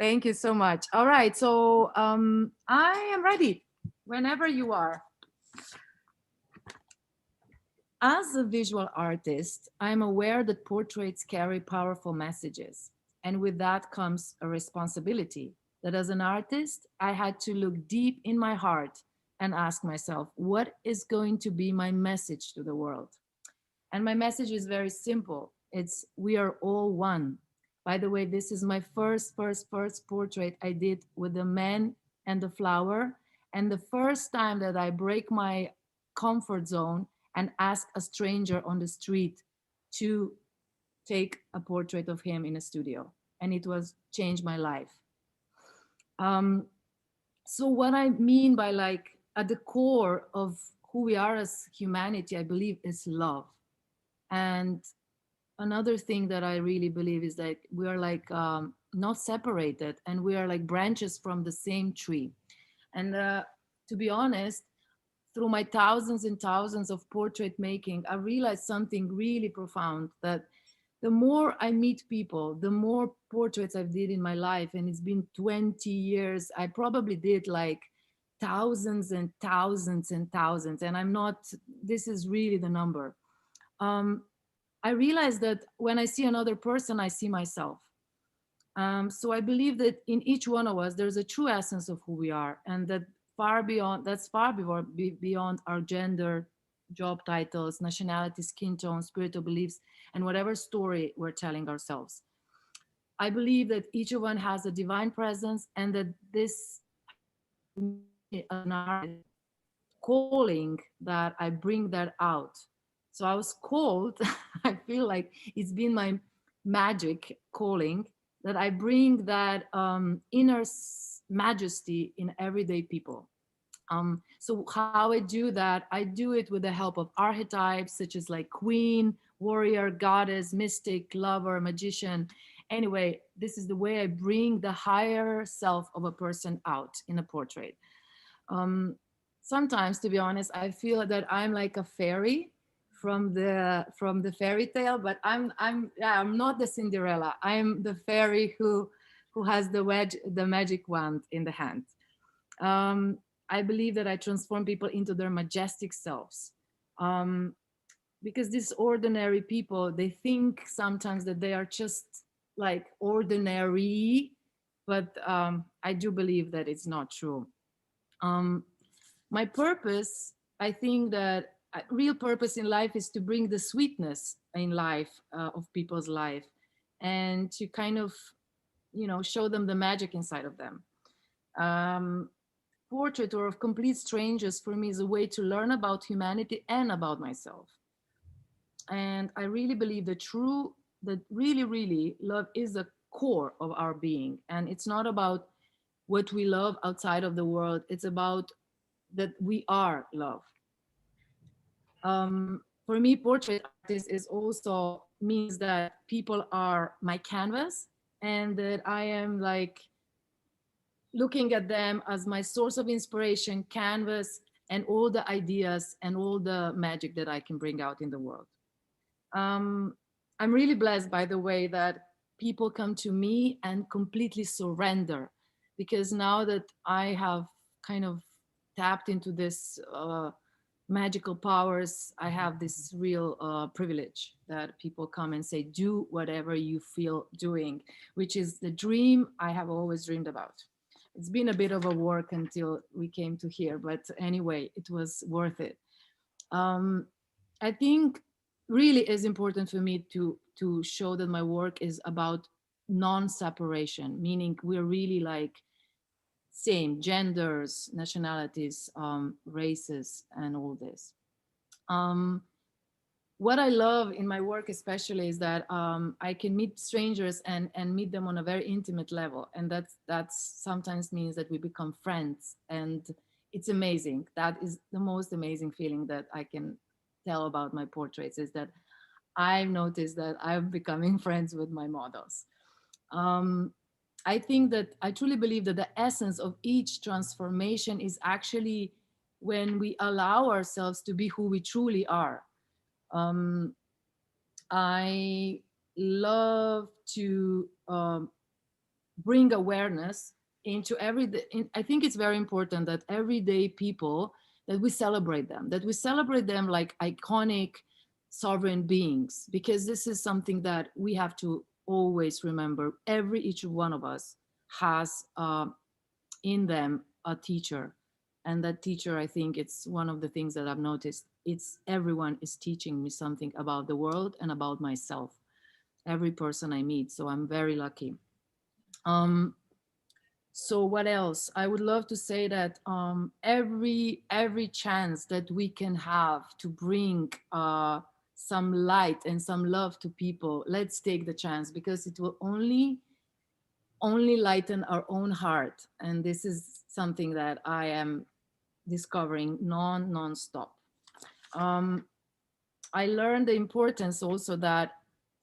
Thank you so much. All right, so I am ready whenever you are. As a visual artist, I'm aware that portraits carry powerful messages. And with that comes a responsibility that as an artist, I had to look deep in my heart and ask myself, what is going to be my message to the world? And my message is very simple. It's we are all one. By the way, this is my first portrait I did with the man and the flower. And the first time that I break my comfort zone and ask a stranger on the street to take a portrait of him in a studio. And it was changed my life. Um, so what I mean by like at the core of who we are as humanity, I believe is love. And another thing that I really believe is that we are like not separated and we are like branches from the same tree. And to be honest, through my thousands and thousands of portrait making, I realized something really profound that the more I meet people, the more portraits I've did in my life, and it's been 20 years, I probably did like thousands and thousands and thousands. And I'm not, this is really the number. Um, I realize that when I see another person, I see myself. So I believe that in each one of us, there's a true essence of who we are, and that beyond our gender, job titles, nationality, skin tone, spiritual beliefs, and whatever story we're telling ourselves. I believe that each of one has a divine presence, and that this an artist calling that I bring that out. So I was called, I feel like it's been my magic calling that I bring that inner majesty in everyday people. So how I do that, I do it with the help of archetypes such as like queen, warrior, goddess, mystic, lover, magician. Anyway, this is the way I bring the higher self of a person out in a portrait. Um, Sometimes, to be honest, I feel that I'm like a fairy from the fairy tale, but I'm not the Cinderella. I'm the fairy who has the magic wand in the hand. Um, I believe that I transform people into their majestic selves. Um, because these ordinary people, they think sometimes that they are just like ordinary, but I do believe that it's not true. Um, my purpose, I think that real purpose in life is to bring the sweetness in life of people's life, and to kind of, you know, show them the magic inside of them. Um, Portrait or of complete strangers for me is a way to learn about humanity and about myself. And I really believe that really love is the core of our being, and it's not about what we love outside of the world. It's about that we are love. For me, portrait artist is also means that people are my canvas, and that I am like looking at them as my source of inspiration, canvas, and all the ideas and all the magic that I can bring out in the world. Um, I'm really blessed, by the way, that people come to me and completely surrender, because now that I have kind of tapped into this magical powers, I have this real privilege that people come and say, do whatever you feel doing, which is the dream I have always dreamed about. It's been a bit of a work until we came to here, but anyway, it was worth it. um, I think really is important for me to show that my work is about non-separation, meaning we're really like same genders, nationalities, races, and all this. Um, what I love in my work especially is that I can meet strangers and meet them on a very intimate level, and that's sometimes means that we become friends, and it's amazing. That is the most amazing feeling that I can tell about my portraits, is that I've noticed that I'm becoming friends with my models. Um, I think that I truly believe that the essence of each transformation is actually when we allow ourselves to be who we truly are. um, I love to bring awareness into every day. I think it's very important that everyday people, that we celebrate them, that we celebrate them like iconic sovereign beings, because this is something that we have to always remember. Every each one of us has in them a teacher, and that teacher, I think it's one of the things that I've noticed, it's everyone is teaching me something about the world and about myself, every person I meet. So I'm very lucky. um, so what else? I would love to say that every chance that we can have to bring some light and some love to people, let's take the chance, because it will only lighten our own heart. And this is something that I am discovering non-stop. Um, I learned the importance also that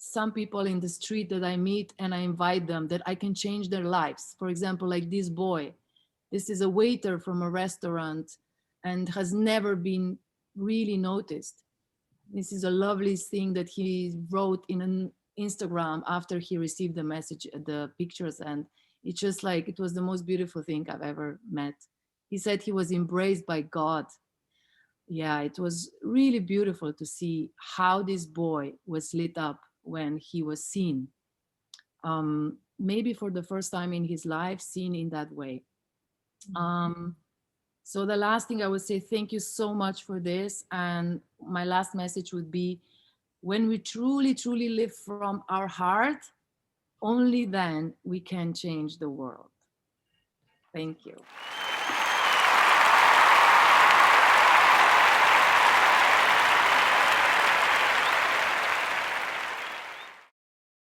some people in the street that I meet and I invite them, that I can change their lives. For example, like this boy. This is a waiter from a restaurant and has never been really noticed. This is a lovely thing that he wrote in an Instagram after he received the message, the pictures, and it's just like it was the most beautiful thing I've ever met. He said he was embraced by God. Yeah, it was really beautiful to see how this boy was lit up when he was seen. Maybe for the first time in his life, seen in that way. Um, so the last thing I would say, thank you so much for this. And my last message would be, when we truly live from our heart, only then we can change the world. Thank you.